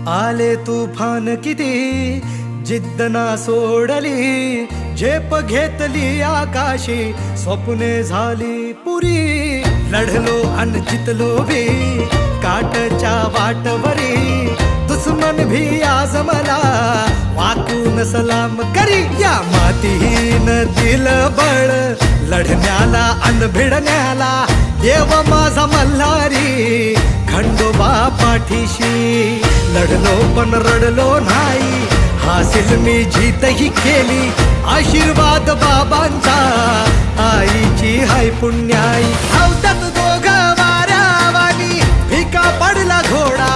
आले तुफान किती जिद्द ना सोडली, झेप घेतली आकाशी, स्वप्ने झाली पुरी. लढलो अन जितलो भी काटच्या वाटवरी, दुश्मन भी आज मला वाकून सलाम करी. या मातीहीन दिल बळ लढण्याला अन भिडण्याला, देव माझा मल्हारी खंडोबा पाठीशी. लढलो पण रडलो नाही, हासिल मी जीतही केली, आशीर्वाद बाबांचा आईची हाय पुण्याई. धावतात दोघं वाऱ्यावानी, फिका पडला घोडा.